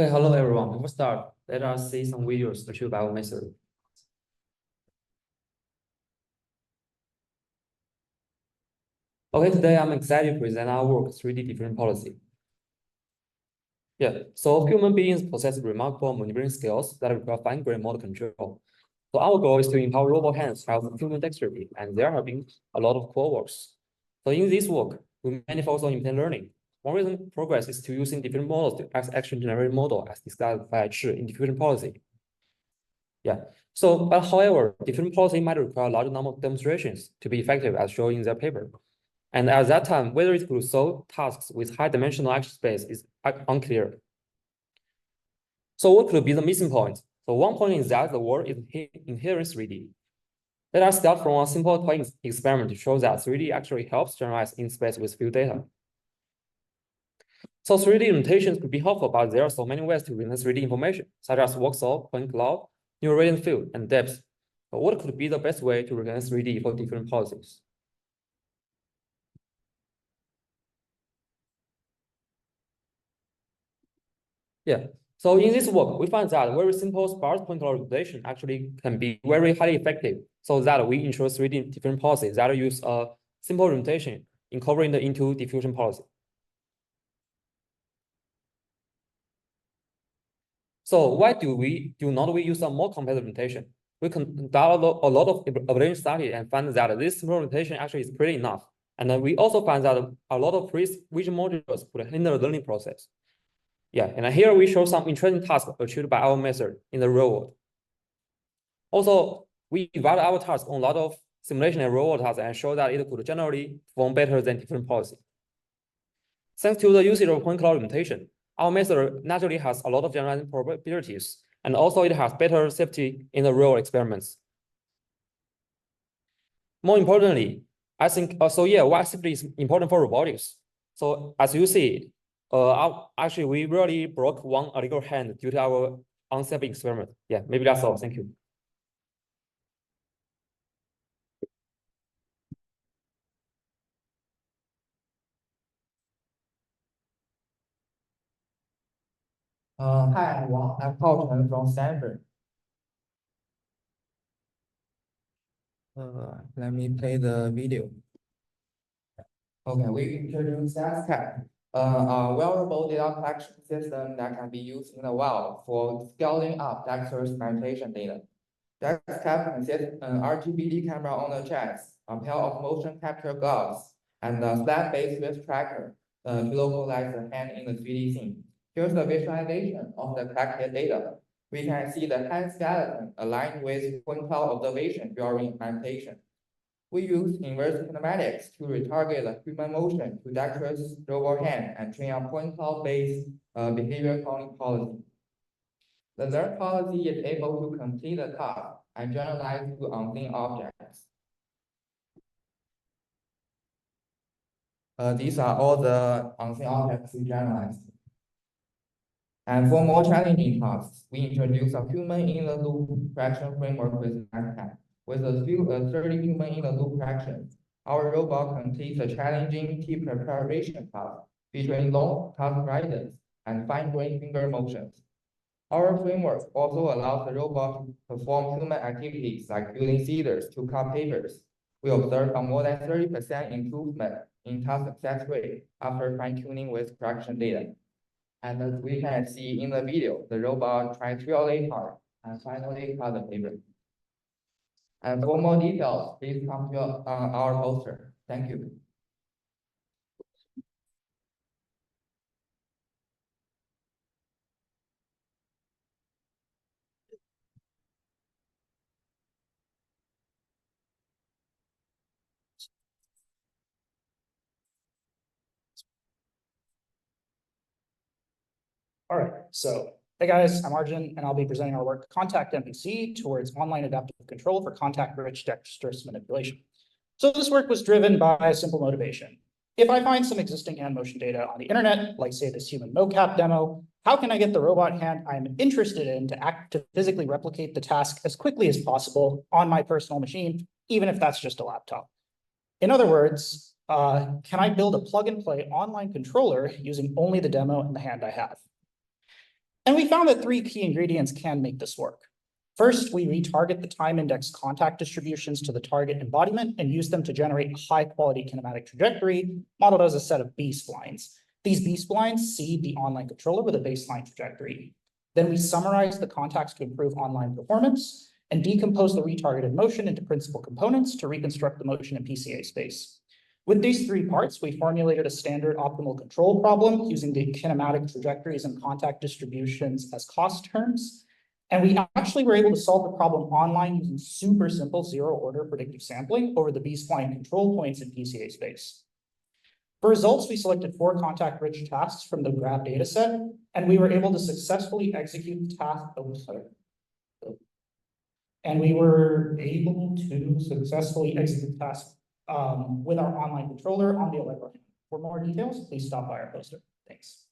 Okay, hello everyone. Before start, let us see some videos achieved by our method. Okay, today I'm excited to present our work 3D diffusion policy. Yeah, so human beings possess remarkable maneuvering skills that require fine-grained motor control. So our goal is to empower robot hands to have human dexterity, and there have been a lot of core works. So in this work, we mainly focus on independent learning. One recent progress is to using different models to action generated model as discussed by Chi in diffusion policy. Yeah. So, but however, different policy might require a large number of demonstrations to be effective as shown in their paper. And at that time, whether it could solve tasks with high-dimensional action space is unclear. So what could be the missing point? So one point is that the world is inherently 3D. Let us start from a simple toy experiment to show that 3D actually helps generalize in space with few data. So 3D limitations could be helpful, but there are so many ways to represent 3D information, such as voxel, point cloud, neural radiant field, and depth. But what could be the best way to represent 3D for different policies? Yeah. So in this work, we find that very simple sparse point cloud representation actually can be very highly effective, so that we ensure 3D different policies that use a simple representation incorporated into diffusion policy. So why do not we use a more complex representation? We conduct a lot of evaluation study and find that this simple representation actually is pretty enough. And then we also find that a lot of pre-vision modules could hinder the learning process. Yeah, and here we show some interesting tasks achieved by our method in the real world. Also, we evaluate our task on a lot of simulation and real world tasks and show that it could generally perform better than different policy. Thanks to the usage of point cloud representation, our method naturally has a lot of generalizing probabilities, and also it has better safety in the real experiments. More importantly, I think why safety is important for robotics. So as you see, actually we really broke one illegal hand due to our unsafe experiment. Yeah, maybe that's all. Thank you. Hi everyone, I'm Paul Chen from Stanford. Let me play the video. Okay, we introduced DeskCat, a wearable data collection system that can be used in the wild for scaling up dexterous meditation data. DeskCat consists an RGBD camera on the chest, a pair of motion capture gloves, and a slab-based wrist tracker to localize the hand in the 3D scene. Here's the visualization of the collected data. We can see the hand skeleton aligned with point cloud observation during meditation. We use inverse kinematics to retarget the human motion to dexterous robot hand and train a point cloud-based behavior counting policy. The learned policy is able to complete the task and generalize to unseen objects. These are all the unseen objects we generalized. And for more challenging tasks, we introduce a human-in-the-loop correction framework with DeskCat. With a few 30 human-in-the-loop corrections, our robot completes a challenging key preparation task featuring long task guidance and fine-grained finger motions. Our framework also allows the robot to perform human activities like building scissors to cut papers. We observed a more than 30% improvement in task success rate after fine-tuning with correction data. And as we can see in the video, the robot tried really hard and finally cut the paper. And for more details, please come to our poster. Thank you. All right, so hey guys, I'm Arjun, and I'll be presenting our work, Contact MPC, towards online adaptive control for contact-rich dexterous manipulation. So this work was driven by a simple motivation. If I find some existing hand motion data on the internet, like say this human mocap demo, how can I get the robot hand I'm interested in to physically replicate the task as quickly as possible on my personal machine, even if that's just a laptop? In other words, can I build a plug-and-play online controller using only the demo and the hand I have? And we found that three key ingredients can make this work. First, we retarget the time index contact distributions to the target embodiment and use them to generate a high-quality kinematic trajectory modeled as a set of B-splines. These B-splines seed the online controller with a baseline trajectory. Then we summarize the contacts to improve online performance and decompose the retargeted motion into principal components to reconstruct the motion in PCA space. With these three parts, we formulated a standard optimal control problem using the kinematic trajectories and contact distributions as cost terms. And we actually were able to solve the problem online using super simple zero-order predictive sampling over the B-spline control points in PCA space. For results, we selected 4 contact-rich tasks from the Grab dataset, and we were able to successfully execute the task. And we were able to successfully execute the task with our online controller on the Allegro. For more details, please stop by our poster. Thanks.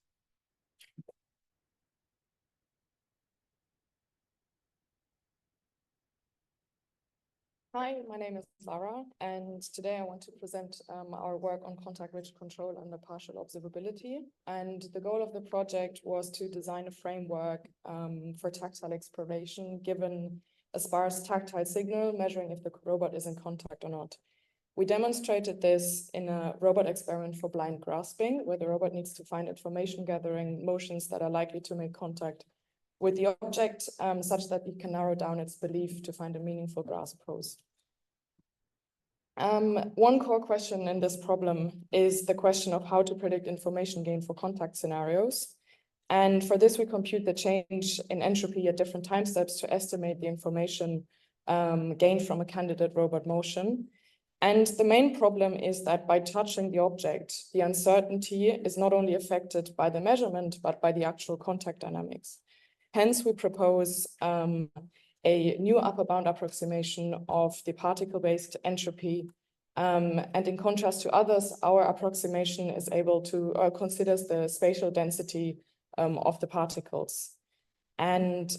Hi, my name is Lara, and today I want to present our work on contact-rich control under partial observability. And the goal of the project was to design a framework for tactile exploration, given a sparse tactile signal measuring if the robot is in contact or not. We demonstrated this in a robot experiment for blind grasping, where the robot needs to find information gathering motions that are likely to make contact with the object, such that it can narrow down its belief to find a meaningful grasp pose. One core question in this problem is the question of how to predict information gain for contact scenarios. And for this, we compute the change in entropy at different time steps to estimate the information gained from a candidate robot motion. And the main problem is that by touching the object, the uncertainty is not only affected by the measurement, but by the actual contact dynamics. Hence, we propose a new upper bound approximation of the particle-based entropy. And in contrast to others, our approximation is able to considers the spatial density of the particles. And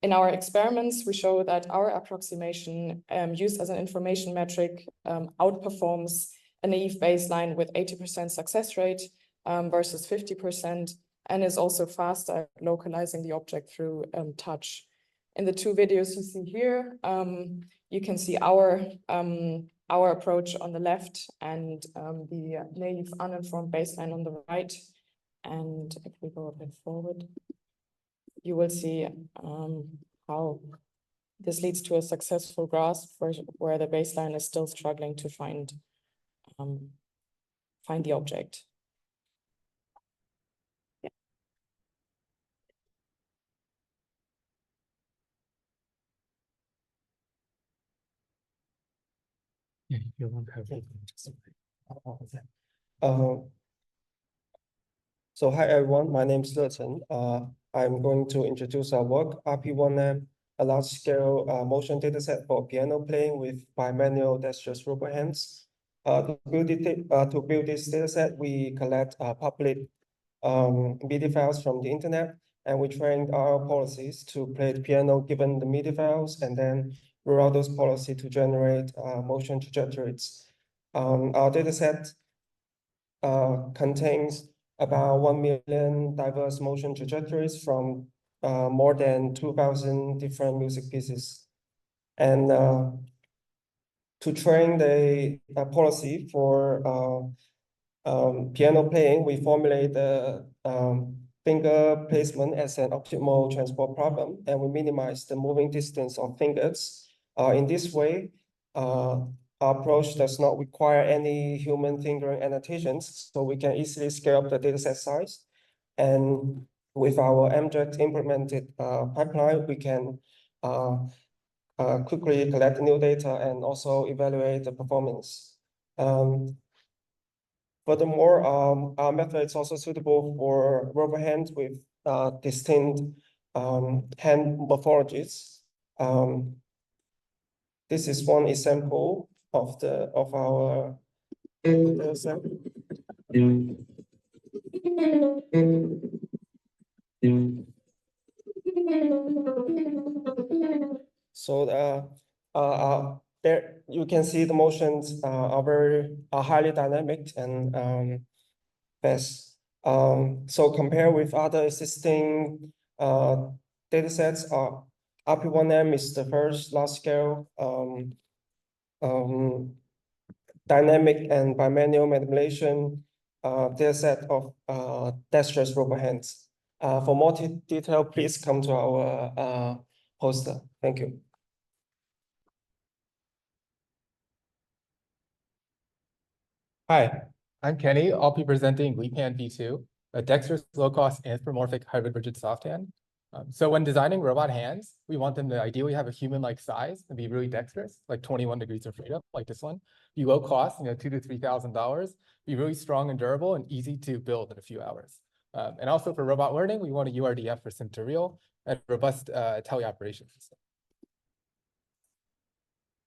in our experiments, we show that our approximation used as an information metric outperforms a naive baseline with 80% success rate versus 50%, and is also faster at localizing the object through touch. In the 2 videos you see here, you can see our approach on the left and the naive uninformed baseline on the right. And if we go a bit forward, you will see how this leads to a successful grasp where the baseline is still struggling to find the object. So hi everyone, my name is Le Chen. I'm going to introduce our work, RP1M, a large-scale motion dataset for piano playing with bimanual dexterous robot hands. To build this dataset, we collect public MIDI files from the internet, and we trained our policies to play the piano given the MIDI files, and then roll out those policies to generate motion trajectories. Our dataset contains about 1 million diverse motion trajectories from more than 2,000 different music pieces. And to train the policy for piano playing, we formulate the finger placement as an optimal transport problem, and we minimize the moving distance of fingers. In this way, our approach does not require any human fingering annotations, so we can easily scale up the dataset size. And with our MJX implemented pipeline, we can quickly collect new data and also evaluate the performance. Furthermore, our method is also suitable for robot hands with distinct hand morphologies. This is one example of our dataset. So there you can see the motions are highly dynamic and fast. So compare with other existing data sets, RP1M is the first large-scale dynamic and bimanual manipulation data set of dexterous robot hands. For more detail, please come to our poster. Thank you. Hi, I'm Kenny. I'll be presenting LeapHand V2, a dexterous, low-cost anthropomorphic hybrid rigid soft hand. So when designing robot hands, we want them to ideally have a human-like size and be really dexterous, like 21 degrees of freedom, like this one. Be low cost, $2,000 to $3,000. Be really strong and durable and easy to build in a few hours. And also for robot learning, we want a URDF for sim-to-real and robust teleoperation system.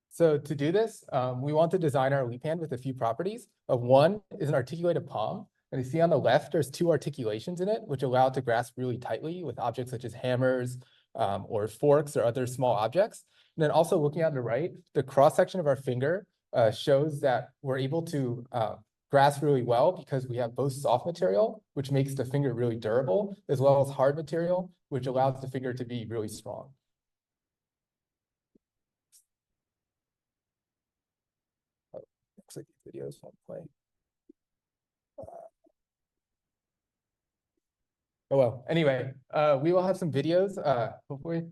So to do this, we want to design our LeapHand with a few properties. One is an articulated palm. And you see on the left, there's two articulations in it, which allow it to grasp really tightly with objects such as hammers or forks or other small objects. And then also looking at the right, the cross-section of our finger shows that we're able to grasp really well because we have both soft material, which makes the finger really durable, as well as hard material, which allows the finger to be really strong. Looks like these videos won't play. Oh, well, anyway, we will have some videos, hopefully.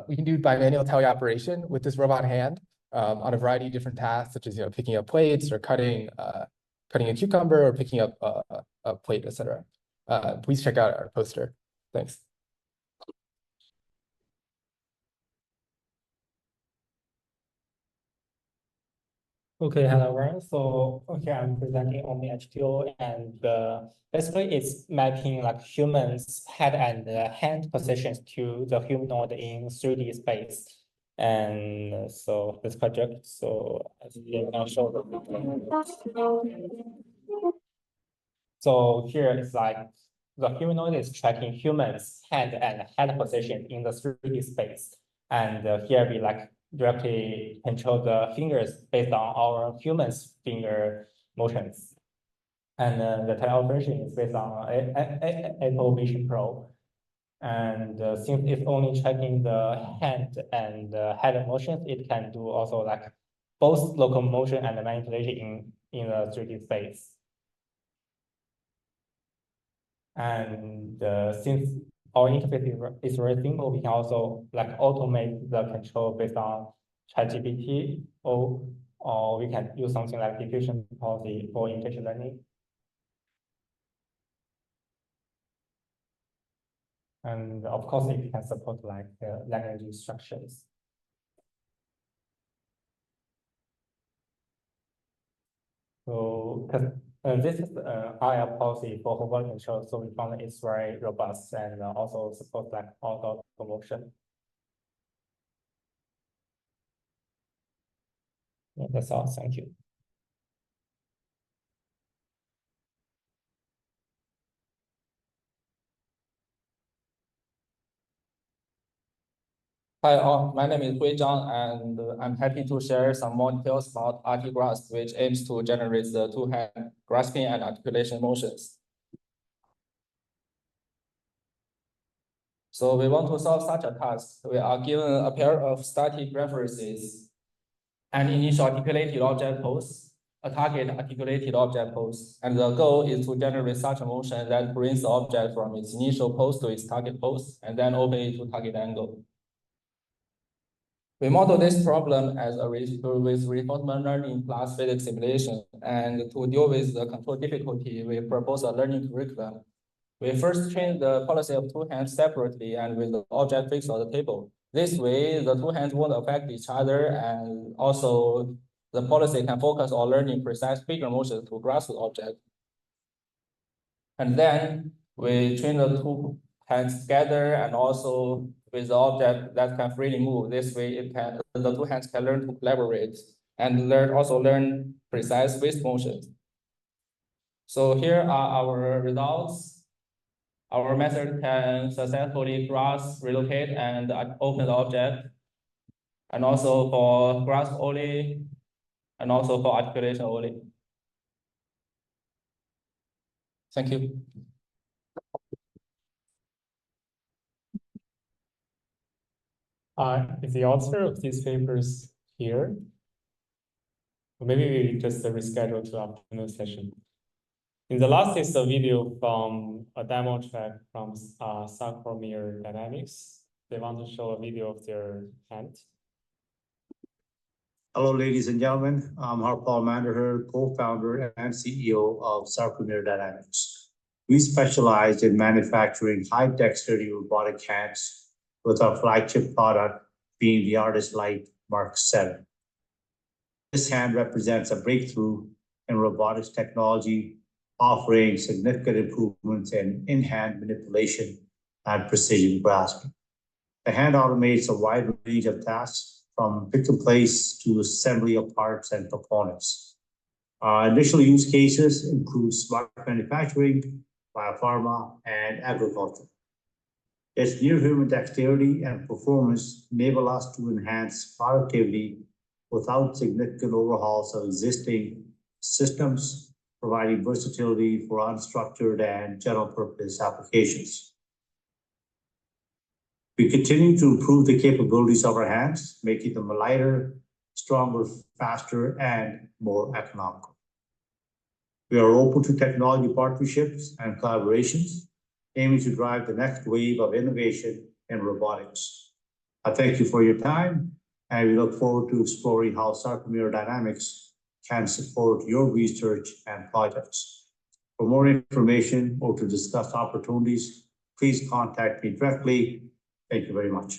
We can do bimanual teleoperation with this robot hand on a variety of different tasks, such as picking up plates or cutting a cucumber or picking up a plate, etc. Please check out our poster. Thanks. Okay, hello everyone. So here I'm presenting Omni HTO, and basically it's mapping like humans' head and hand positions to the humanoid in 3D space. And so this project, so as you can show. So here it's like the humanoid is tracking humans' hand and head position in the 3D space, and here we like directly control the fingers based on our humans' finger motions. And the teleoperation is based on Apple Vision Pro. And since it's only tracking the hand and head motions, it can do also like both locomotion and manipulation in the 3D space. And since our interface is very simple, we can also like automate the control based on ChatGPT, or we can use something like diffusion policy for intention learning. And of course, it can support like language instructions. So this is IR policy for whole body control, so we found it's very robust and also supports like auto promotion. Yeah, that's all. Thank you. Hi, all. My name is Hui Zhang, and I'm happy to share some more details about RT-Grasp, which aims to generate the two-hand grasping and articulation motions. So we want to solve such a task. We are given a pair of static references, an initial articulated object pose, a target articulated object pose, and the goal is to generate such a motion that brings the object from its initial pose to its target pose, and then open it to target angle. We model this problem as with reinforcement learning plus physics simulation, and to deal with the control difficulty, we propose a learning curriculum. We first train the policy of two hands separately and with the object fixed on the table. This way, the two hands won't affect each other, and also the policy can focus on learning precise finger motion to grasp the object. And then we train the two hands together and also with the object that can freely move. This way, the two hands can learn to collaborate and learn precise wrist motions. So here are our results. Our method can successfully grasp, relocate, and open the object. And also for grasp only, and also for articulation only. Thank you. Is the author of these papers here? Or maybe we just reschedule to afternoon session. In the last is a video from a demo track from Sarcomere Dynamics. They want to show a video of their hand. Hello, ladies and gentlemen. I'm Harpal Manderher, co-founder and CEO of Sarcomere Dynamics. We specialize in manufacturing high-dexterity robotic hands, with our flagship product being the Artist Light Mark 7. This hand represents a breakthrough in robotics technology, offering significant improvements in-hand manipulation and precision grasping. The hand automates a wide range of tasks, from pick and place to assembly of parts and components. Initial use cases include smart manufacturing, biopharma, and agriculture. Its near-human dexterity and performance enable us to enhance productivity without significant overhauls of existing systems, providing versatility for unstructured and general-purpose applications. We continue to improve the capabilities of our hands, making them lighter, stronger, faster, and more economical. We are open to technology partnerships and collaborations, aiming to drive the next wave of innovation in robotics. I thank you for your time, and we look forward to exploring how Sarcomere Dynamics can support your research and projects. For more information or to discuss opportunities, please contact me directly. Thank you very much.